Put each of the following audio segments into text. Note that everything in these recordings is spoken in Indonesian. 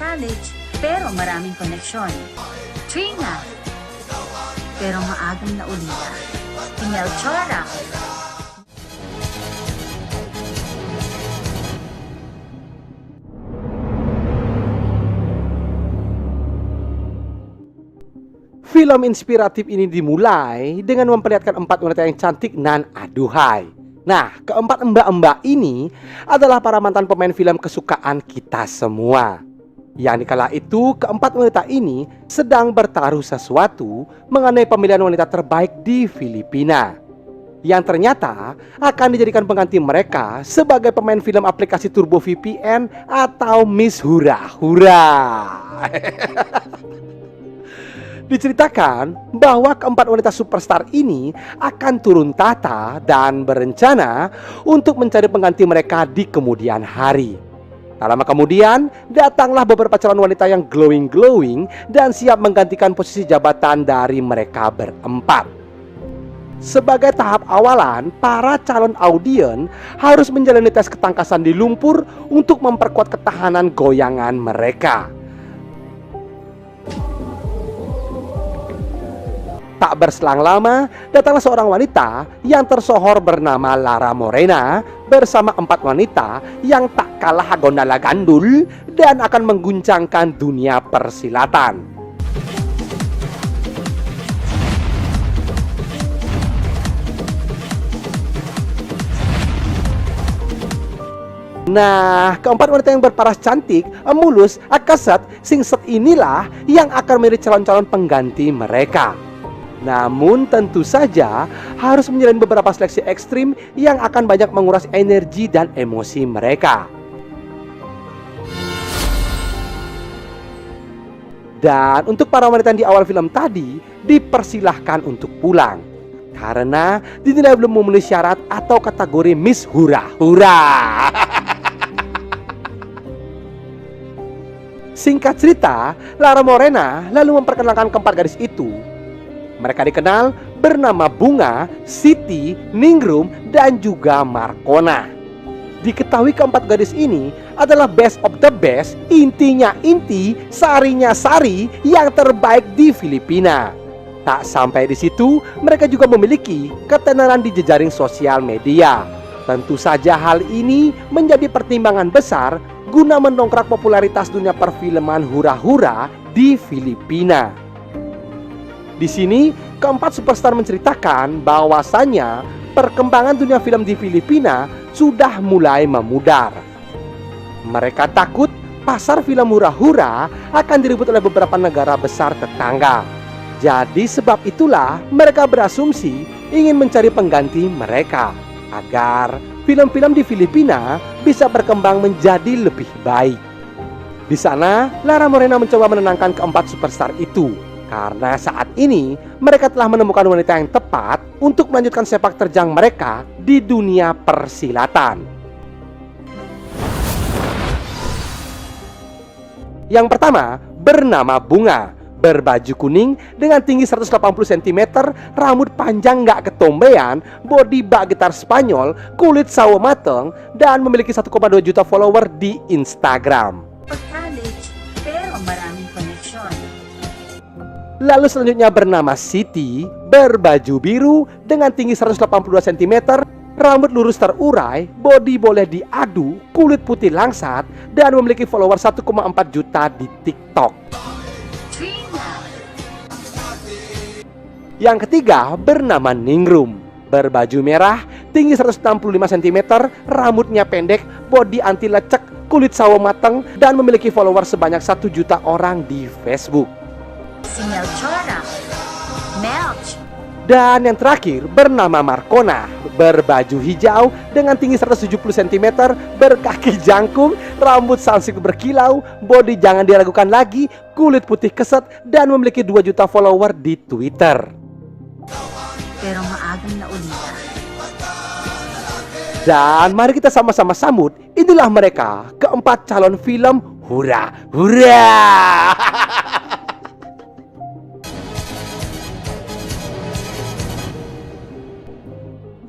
College, pero maraming koneksyon. Trina, pero maagang naulila. Tingel Chora, Film inspiratif ini dimulai dengan memperlihatkan 4 wanita yang cantik nan aduhai. Nah, keempat mbak-mbak ini adalah para mantan pemain film kesukaan kita semua. Yang dikala itu, keempat wanita ini sedang bertaruh sesuatu mengenai pemilihan wanita terbaik di Filipina, yang ternyata akan dijadikan pengganti mereka sebagai pemain film aplikasi Turbo VPN atau Miss Hura Hura. Diceritakan bahwa keempat wanita superstar ini akan turun tahta dan berencana untuk mencari pengganti mereka di kemudian hari. Tak lama kemudian, datanglah beberapa calon wanita yang glowing dan siap menggantikan posisi jabatan dari mereka berempat. Sebagai tahap awalan, para calon audien harus menjalani tes ketangkasan di lumpur untuk memperkuat ketahanan goyangan mereka. Tak berselang lama, datanglah seorang wanita yang tersohor bernama Lara Morena bersama 4 wanita yang tak kalah gondala gandul dan akan mengguncangkan dunia persilatan. Nah, keempat wanita yang berparas cantik, mulus, akaset, singset inilah yang akan menjadi calon-calon pengganti mereka. Namun tentu saja harus menjalani beberapa seleksi ekstrim yang akan banyak menguras energi dan emosi mereka. Dan untuk para wanita yang di awal film tadi dipersilahkan untuk pulang karena dinilai belum memenuhi syarat atau kategori Miss Hura Hura. Singkat cerita, Lara Morena lalu memperkenalkan keempat gadis itu. Mereka dikenal bernama Bunga, Siti, Ningrum, dan juga Markona. Diketahui keempat gadis ini adalah best of the best, intinya inti, sarinya sari yang terbaik di Filipina. Tak sampai di situ, mereka juga memiliki ketenaran di jejaring sosial media. Tentu saja hal ini menjadi pertimbangan besar guna mendongkrak popularitas dunia perfilman hura-hura di Filipina. Di sini, keempat superstar menceritakan bahwasannya perkembangan dunia film di Filipina sudah mulai memudar. Mereka takut pasar film hura-hura akan direbut oleh beberapa negara besar tetangga. Jadi sebab itulah mereka berasumsi ingin mencari pengganti mereka agar film-film di Filipina bisa berkembang menjadi lebih baik. Di sana, Lara Morena mencoba menenangkan keempat superstar itu. Karena saat ini mereka telah menemukan wanita yang tepat untuk melanjutkan sepak terjang mereka di dunia persilatan. Yang pertama bernama Bunga, berbaju kuning dengan tinggi 180 cm, rambut panjang gak ketombean, body bak gitar Spanyol, kulit sawo mateng, dan memiliki 1,2 juta follower di Instagram. college, pero maraming koneksyon. Lalu selanjutnya bernama Siti, berbaju biru dengan tinggi 182 cm, rambut lurus terurai, body boleh diadu, kulit putih langsat, dan memiliki follower 1,4 juta di TikTok. Trina, Yang ketiga bernama Ningrum, berbaju merah, tinggi 165 cm, rambutnya pendek, body anti lecek, kulit sawo mateng, dan memiliki follower sebanyak 1 juta orang di Facebook. Tingel Chora, Melch, Dan yang terakhir bernama Markona, berbaju hijau dengan tinggi 170 cm, berkaki jangkung, rambut sansik berkilau, body jangan diragukan lagi, kulit putih keset, dan memiliki 2 juta follower di Twitter. pero maagang naulila. Dan mari kita sama-sama sambut, inilah mereka, keempat calon film Hura Hura.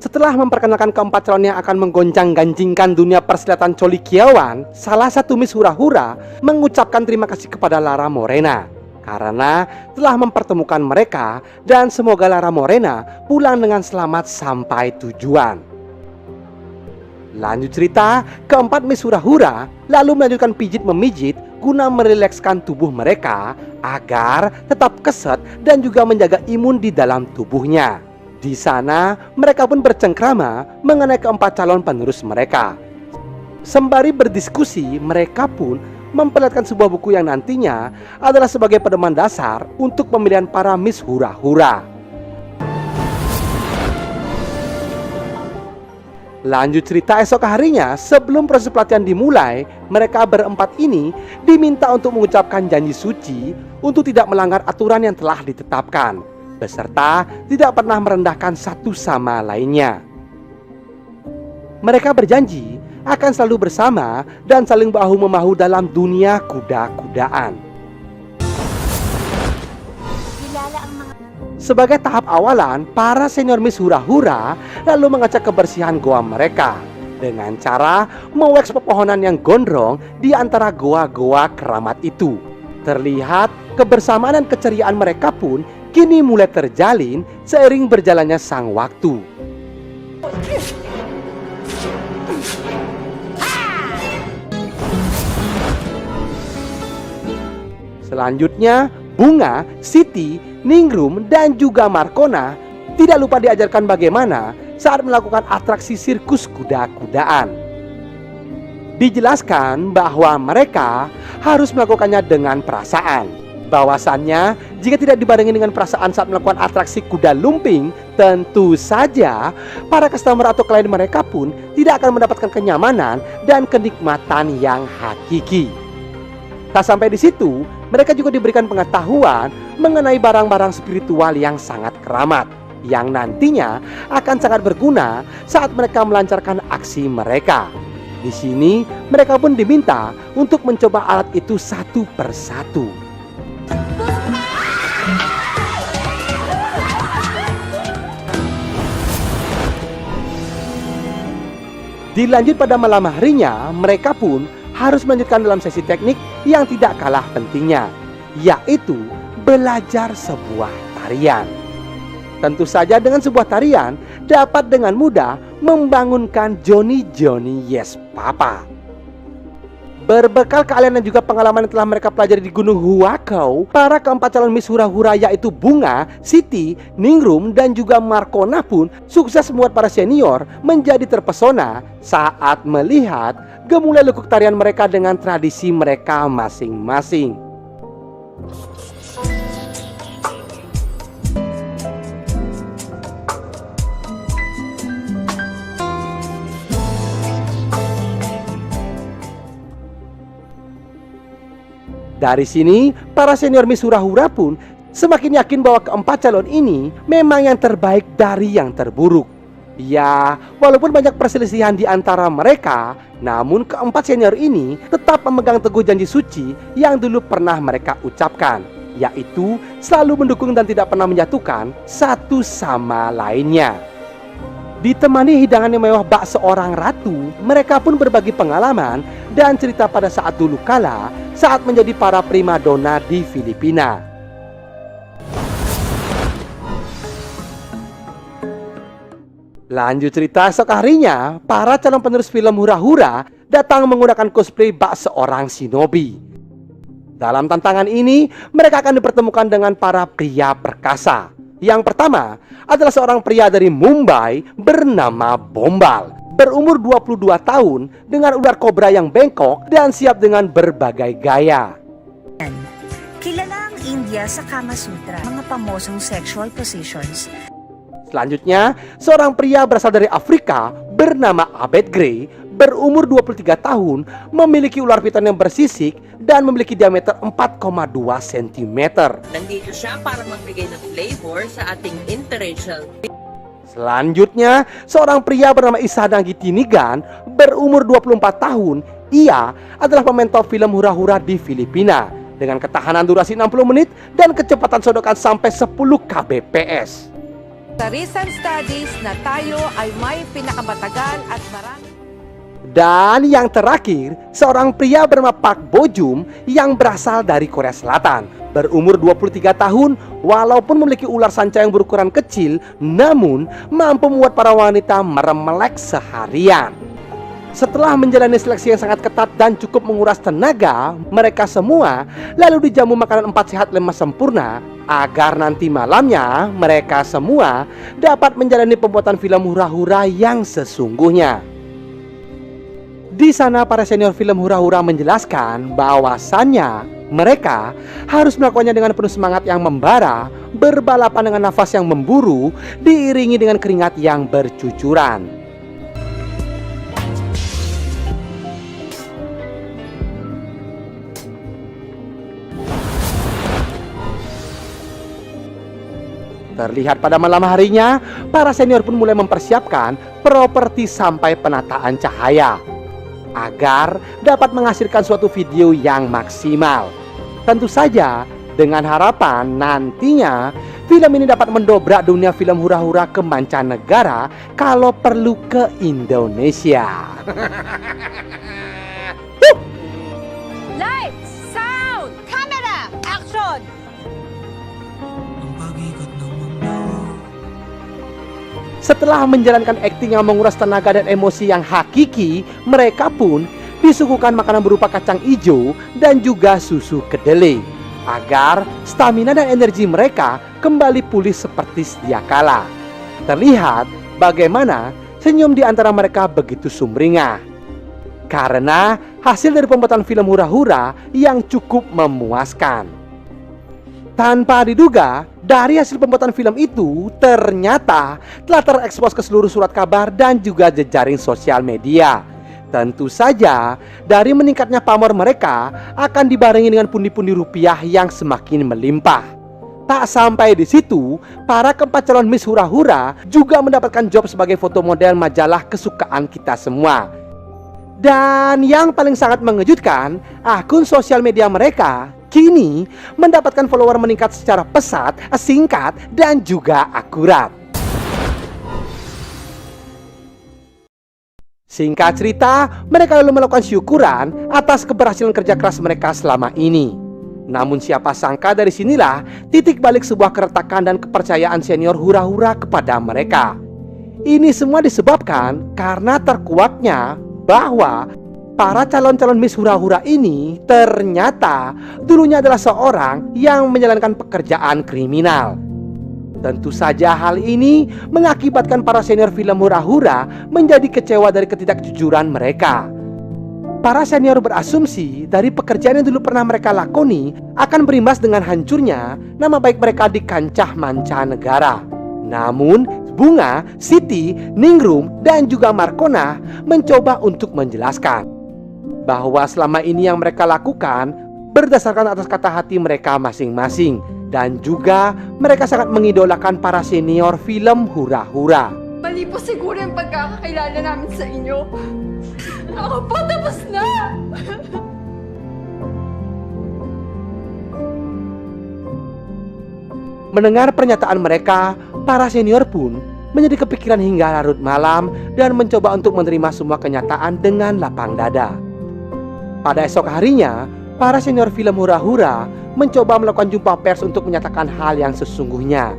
Setelah memperkenalkan keempat calon yang akan menggoncang-gancingkan dunia persilatan colikiawan, salah satu Miss Hura-Hura mengucapkan terima kasih kepada Lara Morena karena telah mempertemukan mereka dan semoga Lara Morena pulang dengan selamat sampai tujuan. Lanjut cerita, keempat Miss Hura-Hura lalu melanjutkan pijit-memijit guna merilekskan tubuh mereka agar tetap keset dan juga menjaga imun di dalam tubuhnya. Di sana, mereka pun bercengkrama mengenai keempat calon penerus mereka. Sembari berdiskusi, mereka pun memperlihatkan sebuah buku yang nantinya adalah sebagai pedoman dasar untuk pemilihan para Miss Hura-Hura. Lanjut cerita, esok harinya sebelum proses pelatihan dimulai, mereka berempat ini diminta untuk mengucapkan janji suci untuk tidak melanggar aturan yang telah ditetapkan, beserta tidak pernah merendahkan satu sama lainnya. Mereka berjanji akan selalu bersama dan saling bahu-membahu dalam dunia kuda-kudaan. Sebagai tahap awalan, para senior Miss Hura-Hura lalu mengecek kebersihan goa mereka dengan cara meweks pepohonan yang gondrong di antara goa-goa keramat itu. Terlihat kebersamaan dan keceriaan mereka pun kini mulai terjalin seiring berjalannya sang waktu. Selanjutnya, Bunga, Siti, Ningrum, dan juga Markona tidak lupa diajarkan bagaimana saat melakukan atraksi sirkus kuda-kudaan. Dijelaskan bahwa mereka harus melakukannya dengan perasaan. Bahwasannya, jika tidak dibarengi dengan perasaan saat melakukan atraksi kuda lumping, tentu saja para customer atau klien mereka pun tidak akan mendapatkan kenyamanan dan kenikmatan yang hakiki. Tak sampai di situ, mereka juga diberikan pengetahuan mengenai barang-barang spiritual yang sangat keramat, yang nantinya akan sangat berguna saat mereka melancarkan aksi mereka. Di sini, mereka pun diminta untuk mencoba alat itu satu persatu. Dilanjut pada malam harinya, mereka pun harus melanjutkan dalam sesi teknik yang tidak kalah pentingnya, yaitu belajar sebuah tarian. Tentu saja dengan sebuah tarian dapat dengan mudah membangunkan Johnny Yes Papa. Berbekal keahlian dan juga pengalaman yang telah mereka pelajari di Gunung Huakau, para keempat calon Miss Hura-Hura yaitu Bunga, Siti, Ningrum, dan juga Markona pun sukses membuat para senior menjadi terpesona saat melihat gemulai lekuk tarian mereka dengan tradisi mereka masing-masing. Dari sini, para senior Miss Hura-Hura pun semakin yakin bahwa keempat calon ini memang yang terbaik dari yang terburuk. Ya, walaupun banyak perselisihan di antara mereka, namun keempat senior ini tetap memegang teguh janji suci yang dulu pernah mereka ucapkan, yaitu selalu mendukung dan tidak pernah menjatuhkan satu sama lainnya. Ditemani hidangan yang mewah bak seorang ratu, mereka pun berbagi pengalaman dan cerita pada saat dulu kala saat menjadi para primadona di Filipina. Lanjut cerita, esok harinya para calon penerus film Hura-Hura datang menggunakan cosplay bak seorang shinobi. Dalam tantangan ini, mereka akan dipertemukan dengan para pria perkasa. Yang pertama adalah seorang pria dari Mumbai bernama Bombal, berumur 22 tahun dengan ular kobra yang bengkok dan siap dengan berbagai gaya. Kilala ang India sa Kama Sutra, mga pamosong sexual positions. Selanjutnya, seorang pria berasal dari Afrika bernama Abed Gray, berumur 23 tahun, memiliki ular piton yang bersisik dan memiliki diameter 4,2 cm. Nandito siya para magbigay ng flavor sa ating interracial. Selanjutnya, seorang pria bernama Isadang Gitinigan, berumur 24 tahun. Ia adalah pemain top film Hura-Hura di Filipina dengan ketahanan durasi 60 menit dan kecepatan sodokan sampai 10 kbps. Sa recent studies na tayo ay may pinakamatagal at marami. Dan yang terakhir, seorang pria bernama Park Bo Jum yang berasal dari Korea Selatan. Berumur 23 tahun, walaupun memiliki ular sanca yang berukuran kecil, namun mampu membuat para wanita merem melek seharian. Setelah menjalani seleksi yang sangat ketat dan cukup menguras tenaga, mereka semua lalu dijamu makanan 4 sehat 5 sempurna agar nanti malamnya mereka semua dapat menjalani pembuatan film hura-hura yang sesungguhnya. Di sana para senior film hura-hura menjelaskan bahwasannya mereka harus melakukannya dengan penuh semangat yang membara, berbalapan dengan nafas yang memburu, diiringi dengan keringat yang bercucuran. Terlihat pada malam harinya, para senior pun mulai mempersiapkan properti sampai penataan cahaya agar dapat menghasilkan suatu video yang maksimal. Tentu saja dengan harapan nantinya film ini dapat mendobrak dunia film hura-hura ke mancanegara, kalau perlu ke Indonesia. Lights, sound, camera, action! Setelah menjalankan akting yang menguras tenaga dan emosi yang hakiki, mereka pun disuguhkan makanan berupa kacang hijau dan juga susu kedelai agar stamina dan energi mereka kembali pulih seperti sedia kala. Terlihat bagaimana senyum di antara mereka begitu sumringah karena hasil dari pembuatan film hura-hura yang cukup memuaskan. Tanpa diduga, dari hasil pembuatan film itu ternyata telah terekspos ke seluruh surat kabar dan juga jejaring sosial media. Tentu saja dari meningkatnya pamor mereka akan dibarengi dengan pundi-pundi rupiah yang semakin melimpah. Tak sampai di situ, para keempat calon Miss Hura-Hura juga mendapatkan job sebagai foto model majalah kesukaan kita semua. Dan yang paling sangat mengejutkan, akun sosial media mereka kini mendapatkan follower meningkat secara pesat, singkat, dan juga akurat. Singkat cerita, mereka lalu melakukan syukuran atas keberhasilan kerja keras mereka selama ini. Namun siapa sangka dari sinilah titik balik sebuah keretakan dan kepercayaan senior hura-hura kepada mereka. Ini semua disebabkan karena terkuaknya bahwa para calon-calon Miss Hura-Hura ini ternyata dulunya adalah seorang yang menjalankan pekerjaan kriminal. Tentu saja hal ini mengakibatkan para senior film hura-hura menjadi kecewa dari ketidakjujuran mereka. Para senior berasumsi dari pekerjaan yang dulu pernah mereka lakoni akan berimbas dengan hancurnya nama baik mereka di kancah mancanegara. Namun Bunga, Siti, Ningrum, dan juga Markona mencoba untuk menjelaskan bahwa selama ini yang mereka lakukan berdasarkan atas kata hati mereka masing-masing. Dan juga mereka sangat mengidolakan para senior film hura-hura. Mali po siguro yung pagkakakilala namin sa inyo. Ako po, tapos na! Mendengar pernyataan mereka, para senior pun menjadi kepikiran hingga larut malam dan mencoba untuk menerima semua kenyataan dengan lapang dada. Pada esok harinya, para senior film hura-hura mencoba melakukan jumpa pers untuk menyatakan hal yang sesungguhnya.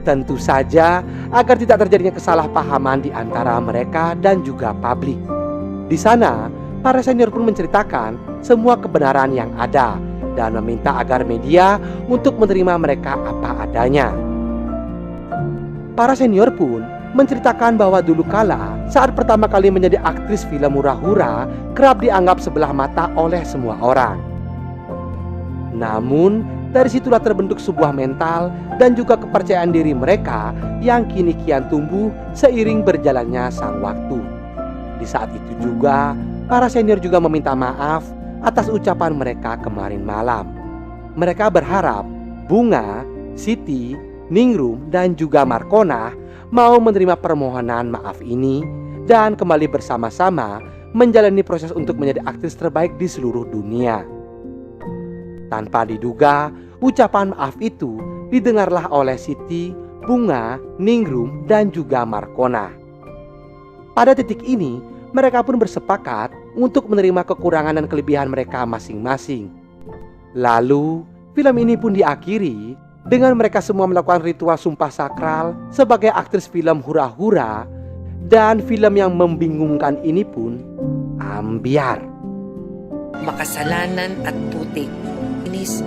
Tentu saja agar tidak terjadinya kesalahpahaman di antara mereka dan juga publik. Di sana, para senior pun menceritakan semua kebenaran yang ada dan meminta agar media untuk menerima mereka apa adanya. Para senior pun menceritakan bahwa dulu kala saat pertama kali menjadi aktris film hura-hura kerap dianggap sebelah mata oleh semua orang. Namun dari situlah terbentuk sebuah mental dan juga kepercayaan diri mereka yang kini kian tumbuh seiring berjalannya sang waktu. Di saat itu juga para senior juga meminta maaf atas ucapan mereka kemarin malam. Mereka berharap Bunga, Siti, Ningrum, dan juga Markona mau menerima permohonan maaf ini dan kembali bersama-sama menjalani proses untuk menjadi aktris terbaik di seluruh dunia. Tanpa diduga, ucapan maaf itu didengarlah oleh Siti, Bunga, Ningrum, dan juga Markona. Pada titik ini, mereka pun bersepakat untuk menerima kekurangan dan kelebihan mereka masing-masing. Lalu, film ini pun diakhiri dengan mereka semua melakukan ritual sumpah sakral sebagai aktris film hura-hura, dan film yang membingungkan ini pun ambyar. Makasalanan at putik. Inis